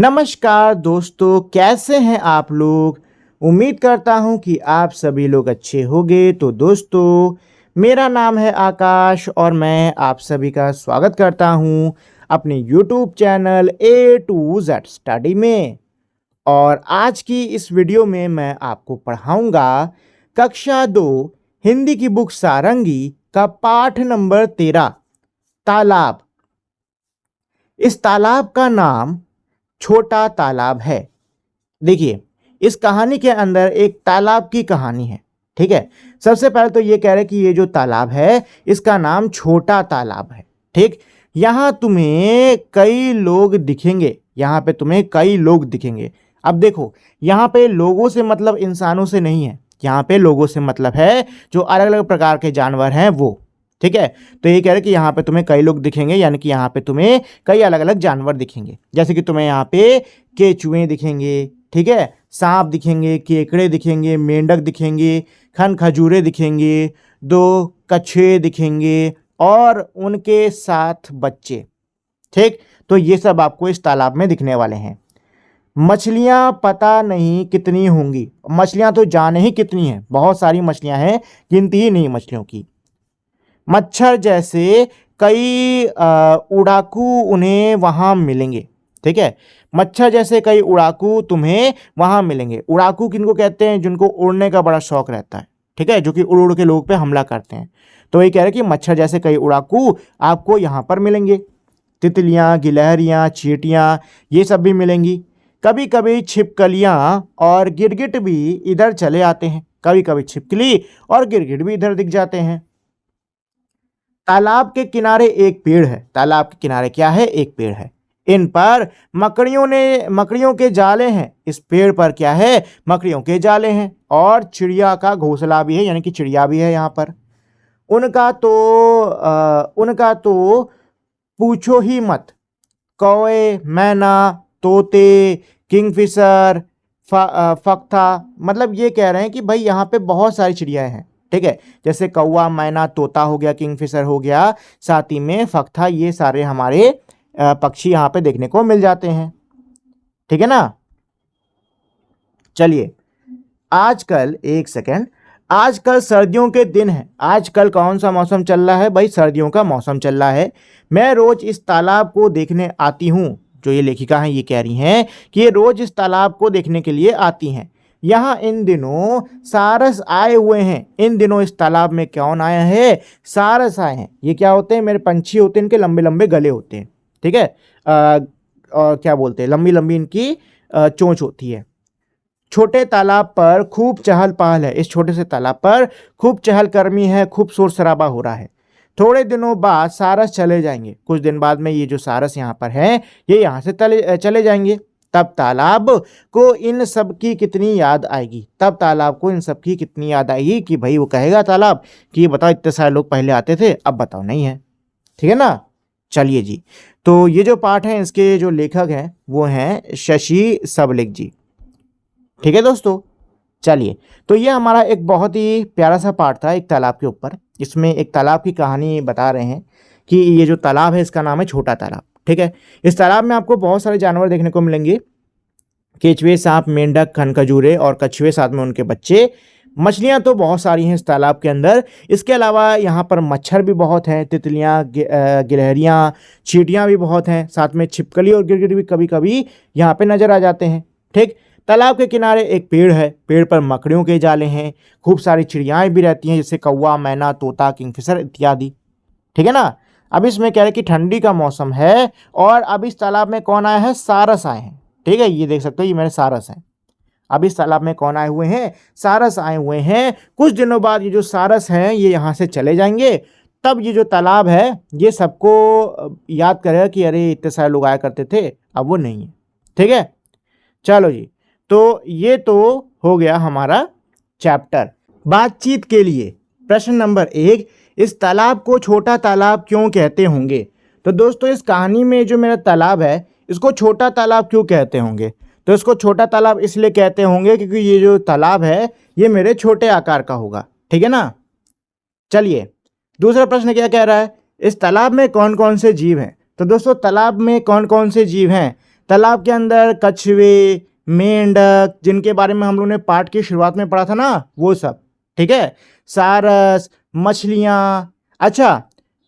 नमस्कार दोस्तों, कैसे हैं आप लोग। उम्मीद करता हूं कि आप सभी लोग अच्छे होंगे। तो दोस्तों, मेरा नाम है आकाश और मैं आप सभी का स्वागत करता हूं अपने YouTube channel A to Z study में। और आज की इस वीडियो में मैं आपको पढ़ाऊंगा कक्षा 2 हिंदी की बुक सारंगी का पाठ नंबर 13 तालाब। इस तालाब का नाम छोटा तालाब है। देखिए, इस कहानी के अंदर एक तालाब की कहानी है। ठीक है, सबसे पहले तो ये कह रहे हैं कि ये जो तालाब है इसका नाम छोटा तालाब है। ठीक, यहाँ तुम्हें कई लोग दिखेंगे। यहाँ पे तुम्हें कई लोग दिखेंगे। अब देखो, यहाँ पे लोगों से मतलब इंसानों से नहीं है। यहाँ पे लोगों से मतलब है जो अलग अलग प्रकार के जानवर हैं वो। ठीक है, तो ये कह रहे हैं कि यहाँ पे तुम्हें कई लोग दिखेंगे, यानी कि यहाँ पे तुम्हें कई अलग अलग जानवर दिखेंगे। जैसे कि तुम्हें यहाँ पे केचुए दिखेंगे, ठीक है, सांप दिखेंगे, केकड़े दिखेंगे, मेंढक दिखेंगे, खजूरे दिखेंगे, 2 कछुए दिखेंगे और उनके साथ बच्चे। ठीक, तो ये सब आपको इस तालाब में दिखने वाले हैं। मछलियां पता नहीं कितनी होंगी। मछलियां तो जाने ही कितनी हैं, बहुत सारी मछलियां हैं, गिनती ही नहीं मछलियों की। मच्छर जैसे कई उड़ाकू उन्हें वहां मिलेंगे। ठीक है, मच्छर जैसे कई उड़ाकू तुम्हें वहां मिलेंगे। उड़ाकू किनको कहते हैं? जिनको उड़ने का बड़ा शौक रहता है। ठीक है, जो कि उड़ उड़ के लोगों पे हमला करते हैं। तो ये कह रहे हैं कि मच्छर जैसे कई उड़ाकू आपको यहाँ पर मिलेंगे। तितलियाँ, गिलहरियाँ, चींटियाँ, ये सब भी मिलेंगी। कभी कभी छिपकलियाँ और गिरगिट भी इधर चले आते हैं। कभी कभी छिपकली और गिरगिट भी इधर दिख जाते हैं। तालाब के किनारे एक पेड़ है। तालाब के किनारे क्या है? एक पेड़ है। इन पर मकड़ियों के जाले हैं। इस पेड़ पर क्या है? मकड़ियों के जाले हैं। और चिड़िया का घोंसला भी है, यानी कि चिड़िया भी है यहाँ पर। उनका तो पूछो ही मत। कौए, मैना, तोते, किंगफिशर, फख्ता, मतलब ये कह रहे हैं कि भाई यहाँ पे बहुत सारी चिड़ियाएं हैं। ठीक है, जैसे कौवा, मैना, तोता हो गया, किंगफिशर हो गया, साथ ही में फख्ता, ये सारे हमारे पक्षी यहाँ पे देखने को मिल जाते हैं। ठीक है ना। चलिए, आजकल एक सेकेंड, आजकल सर्दियों के दिन है। आजकल कौन सा मौसम चल रहा है भाई? सर्दियों का मौसम चल रहा है। मैं रोज इस तालाब को देखने आती हूँ। जो ये लेखिका हैं ये कह रही हैं कि ये रोज इस तालाब को देखने के लिए आती हैं। यहाँ इन दिनों सारस आए हुए हैं। इन दिनों इस तालाब में कौन आया है? सारस आए हैं। ये क्या होते हैं? मेरे पंछी होते हैं, इनके लंबे लंबे गले होते हैं। ठीक है, और क्या बोलते हैं, लंबी लंबी इनकी चोंच होती है। छोटे तालाब पर खूब चहल पहल है। इस छोटे से तालाब पर खूब चहलकर्मी है, खूब शोर शराबा हो रहा है। थोड़े दिनों बाद सारस चले जाएंगे। कुछ दिन बाद में ये जो सारस यहाँ पर है ये यहाँ से चले जाएंगे। तब तालाब को इन सब की कितनी याद आएगी। तब तालाब को इन सब की कितनी याद आएगी कि भाई वो कहेगा तालाब कि बताओ इतने सारे लोग पहले आते थे, अब बताओ नहीं है। ठीक है ना। चलिए जी, तो ये जो पाठ है इसके जो लेखक हैं वो हैं शशि सबलिक जी। ठीक है दोस्तों, चलिए, तो ये हमारा एक बहुत ही प्यारा सा पाठ था एक तालाब के ऊपर। इसमें एक तालाब की कहानी बता रहे हैं कि ये जो तालाब है इसका नाम है छोटा तालाब। ठीक है, इस तालाब में आपको बहुत सारे जानवर देखने को मिलेंगे। केचुए, सांप, मेंढक, खजूरे और कछुए, साथ में उनके बच्चे। मछलियां तो बहुत सारी हैं इस तालाब के अंदर। इसके अलावा यहाँ पर मच्छर भी बहुत हैं, तितलियाँ, गिलहरियाँ, चींटियाँ भी बहुत हैं। साथ में छिपकली और गिरगिट भी कभी कभी यहाँ पे नजर आ जाते हैं। ठीक, तालाब के किनारे एक पेड़ है। पेड़ पर मकड़ियों के जाले हैं। खूब सारी चिड़ियाएँ भी रहती हैं, जैसे कौवा, मैना, तोता, किंगफिशर इत्यादि। ठीक है ना। अब इसमें कह रहे कि ठंडी का मौसम है और अब इस तालाब में कौन आया है? सारस आए हैं। ठीक है, ये देख सकते हो, ये मेरे सारस हैं। अब इस तालाब में कौन आए हुए हैं? सारस आए हुए हैं। कुछ दिनों बाद ये जो सारस हैं ये यहाँ से चले जाएंगे। तब ये जो तालाब है ये सबको याद करेगा कि अरे इतने सारे लोग आया करते थे, अब वो नहीं है। ठीक है, चलो जी, तो ये तो हो गया हमारा चैप्टर। बातचीत के लिए प्रश्न नंबर 1, इस तालाब को छोटा तालाब क्यों कहते होंगे? तो दोस्तों, इस कहानी में जो मेरा तालाब है इसको छोटा तालाब क्यों कहते होंगे? तो इसको छोटा तालाब इसलिए कहते होंगे क्योंकि ये जो तालाब है ये मेरे छोटे आकार का होगा। ठीक है ना। चलिए, दूसरा प्रश्न क्या कह रहा है? इस तालाब में कौन कौन से जीव हैं? तो दोस्तों, तालाब में कौन कौन से जीव हैं? तालाब के अंदर कछुए, मेंढक, जिनके बारे में हम लोगों ने पाठ की शुरुआत में पढ़ा था ना, वो सब। ठीक है, सारस, मछलियां। अच्छा,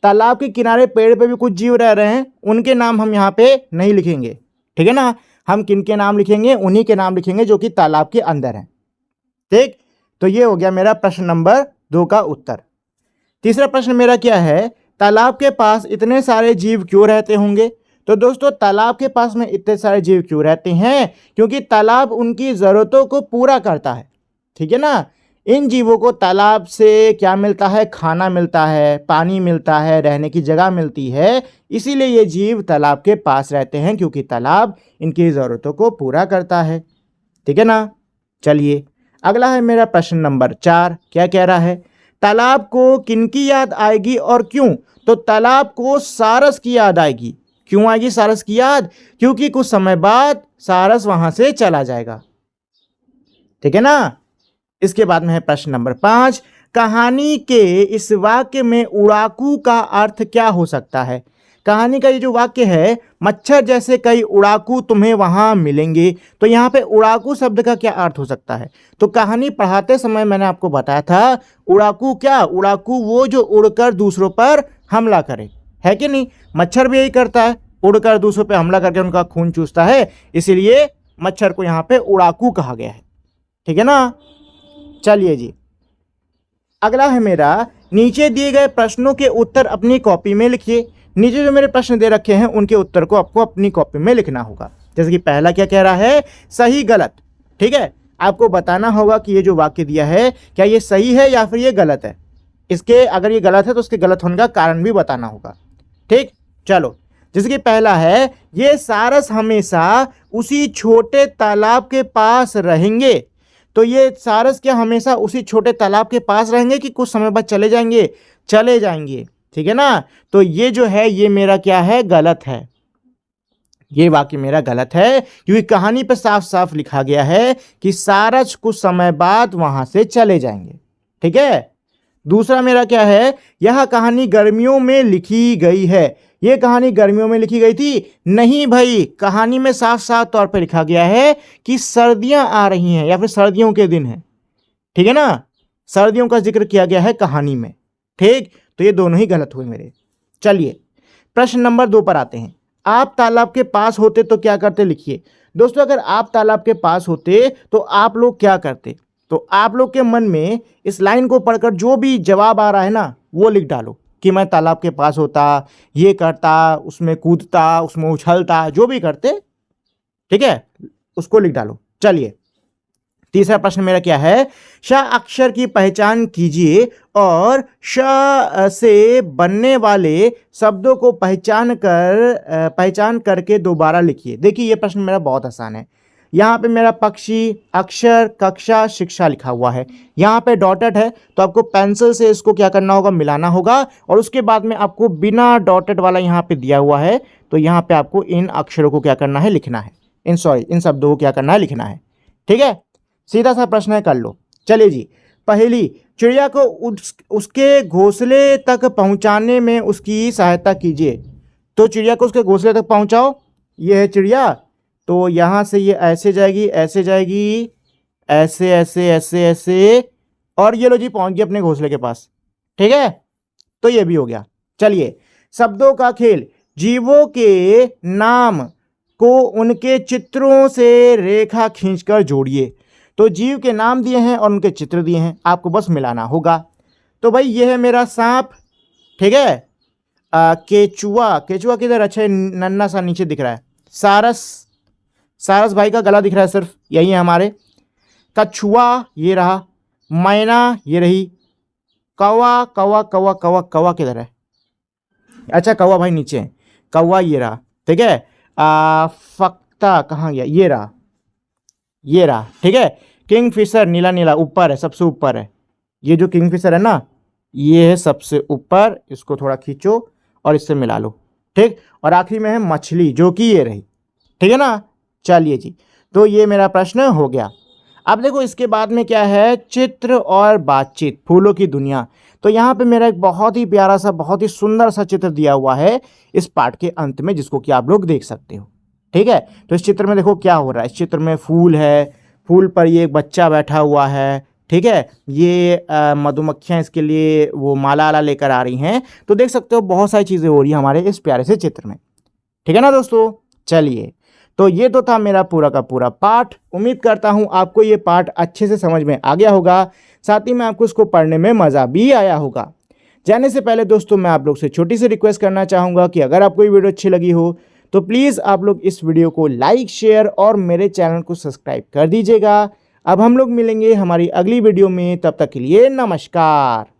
तालाब के किनारे पेड़ पे भी कुछ जीव रह रहे हैं, उनके नाम हम यहाँ पे नहीं लिखेंगे। ठीक है ना, हम किन के नाम लिखेंगे? उन्हीं के नाम लिखेंगे जो कि तालाब के अंदर हैं। ठीक, तो ये हो गया मेरा प्रश्न नंबर 2 का उत्तर। तीसरा प्रश्न मेरा क्या है? तालाब के पास इतने सारे जीव क्यों रहते होंगे? तो दोस्तों, तालाब के पास में इतने सारे जीव क्यों रहते हैं? क्योंकि तालाब उनकी ज़रूरतों को पूरा करता है। ठीक है ना, इन जीवों को तालाब से क्या मिलता है? खाना मिलता है, पानी मिलता है, रहने की जगह मिलती है। इसीलिए ये जीव तालाब के पास रहते हैं, क्योंकि तालाब इनकी ज़रूरतों को पूरा करता है। ठीक है ना, चलिए अगला है मेरा प्रश्न नंबर 4। क्या कह रहा है? तालाब को किनकी याद आएगी और क्यों? तो तालाब को सारस की याद आएगी। क्यों आएगी सारस की याद? क्योंकि कुछ समय बाद सारस वहां से चला जाएगा। ठीक है ना, इसके बाद में है प्रश्न नंबर 5। कहानी के इस वाक्य में उड़ाकू का अर्थ क्या हो सकता है? कहानी का ये जो वाक्य है, मच्छर जैसे कई उड़ाकू तुम्हें वहां मिलेंगे, तो यहाँ पे उड़ाकू शब्द का क्या अर्थ हो सकता है? तो कहानी पढ़ाते समय मैंने आपको बताया था, उड़ाकू क्या? उड़ाकू वो जो उड़कर दूसरों पर हमला करे, है कि नहीं? मच्छर भी यही करता है, उड़कर दूसरों पर हमला करके उनका खून चूसता है, इसीलिए मच्छर को यहाँ पे उड़ाकू कहा गया है। ठीक है ना, चलिए जी अगला है मेरा, नीचे दिए गए प्रश्नों के उत्तर अपनी कॉपी में लिखिए। नीचे जो मेरे प्रश्न दे रखे हैं उनके उत्तर को आपको अपनी कॉपी में लिखना होगा। जैसे कि पहला क्या कह रहा है? सही गलत। ठीक है, आपको बताना होगा कि ये जो वाक्य दिया है क्या ये सही है या फिर ये गलत है। इसके अगर ये गलत है तो उसके गलत होने का कारण भी बताना होगा। ठीक, चलो जैसे कि पहला है, ये सारस हमेशा उसी छोटे तालाब के पास रहेंगे। तो ये सारस क्या हमेशा उसी छोटे तालाब के पास रहेंगे कि कुछ समय बाद चले जाएंगे? चले जाएंगे। ठीक है ना, तो ये जो है ये मेरा क्या है? गलत है। ये वाक्य मेरा गलत है, क्योंकि कहानी पे साफ साफ लिखा गया है कि सारस कुछ समय बाद वहां से चले जाएंगे। ठीक है, दूसरा मेरा क्या है? यह कहानी गर्मियों में लिखी गई है। ये कहानी गर्मियों में लिखी गई थी? नहीं भाई, कहानी में साफ साफ तौर पर लिखा गया है कि सर्दियां आ रही हैं या फिर सर्दियों के दिन हैं। ठीक है ना, सर्दियों का जिक्र किया गया है कहानी में। ठीक, तो ये दोनों ही गलत हुए मेरे। चलिए प्रश्न नंबर 2 पर आते हैं। आप तालाब के पास होते तो क्या करते? लिखिए। दोस्तों, अगर आप तालाब के पास होते तो आप लोग क्या करते? तो आप लोग के मन में इस लाइन को पढ़कर जो भी जवाब आ रहा है ना, वो लिख डालो कि मैं तालाब के पास होता, ये करता, उसमें कूदता, उसमें उछलता, जो भी करते। ठीक है, उसको लिख डालो। चलिए तीसरा प्रश्न मेरा क्या है? श अक्षर की पहचान कीजिए और श से बनने वाले शब्दों को पहचान करके दोबारा लिखिए। देखिए ये प्रश्न मेरा बहुत आसान है। यहाँ पे मेरा पक्षी, अक्षर, कक्षा, शिक्षा लिखा हुआ है। यहाँ पे डॉटेड है, तो आपको पेंसिल से इसको क्या करना होगा? मिलाना होगा। और उसके बाद में आपको बिना डॉटेड वाला यहाँ पे दिया हुआ है, तो यहाँ पे आपको इन अक्षरों को क्या करना है? लिखना है। इन शब्दों को क्या करना है? लिखना है। ठीक है, सीधा सा प्रश्न है, कर लो। चलिए जी, पहली, चिड़िया को उसके घोंसले तक पहुंचाने में उसकी सहायता कीजिए। तो चिड़िया को उसके घोंसले तक पहुंचाओ। ये है चिड़िया, तो यहाँ से ये ऐसे जाएगी, ऐसे जाएगी, ऐसे ऐसे ऐसे ऐसे, और ये लो जी पहुंच गई अपने घोंसले के पास। ठीक है, तो ये भी हो गया। चलिए शब्दों का खेल, जीवों के नाम को उनके चित्रों से रेखा खींचकर जोड़िए। तो जीव के नाम दिए हैं और उनके चित्र दिए हैं, आपको बस मिलाना होगा। तो भाई ये है मेरा सांप। ठीक है, केचुआ, केचुआ किधर? अच्छा नन्ना सा नीचे दिख रहा है। सारस भाई का गला दिख रहा है, सिर्फ यही है हमारे। कछुआ ये रहा, मैना ये रही, कौवा कौवा कौवा कौवा कौवा किधर है? अच्छा कौवा भाई नीचे है, कौवा ये रहा। ठीक है, फक्ता कहाँ गया? ये रहा। ठीक है, किंगफिशर नीला नीला ऊपर है, सबसे ऊपर है। ये जो किंगफिशर है ना, ये है सबसे ऊपर। इसको थोड़ा खींचो और इससे मिला लो। ठीक, और आखिरी में है मछली, जो कि ये रही। ठीक है ना, चलिए जी, तो ये मेरा प्रश्न हो गया। अब देखो इसके बाद में क्या है? चित्र और बातचीत, फूलों की दुनिया। तो यहाँ पे मेरा एक बहुत ही प्यारा सा, बहुत ही सुंदर सा चित्र दिया हुआ है इस पाठ के अंत में, जिसको कि आप लोग देख सकते हो। ठीक है। तो इस चित्र में देखो क्या हो रहा है, इस चित्र में फूल है, फूल पर ये एक बच्चा बैठा हुआ है, ठीक है। ये मधुमक्खियाँ इसके लिए वो माला वाला लेकर आ रही हैं। तो देख सकते हो बहुत सारी चीज़ें हो रही हैं हमारे इस प्यारे से चित्र में, ठीक है ना दोस्तों। चलिए, तो ये तो था मेरा पूरा का पूरा पाठ। उम्मीद करता हूँ आपको ये पाठ अच्छे से समझ में आ गया होगा, साथ ही में आपको इसको पढ़ने में मज़ा भी आया होगा। जाने से पहले दोस्तों मैं आप लोग से छोटी सी रिक्वेस्ट करना चाहूँगा कि अगर आपको ये वीडियो अच्छी लगी हो तो प्लीज़ आप लोग इस वीडियो को लाइक, शेयर और मेरे चैनल को सब्सक्राइब कर दीजिएगा। अब हम लोग मिलेंगे हमारी अगली वीडियो में, तब तक के लिए नमस्कार।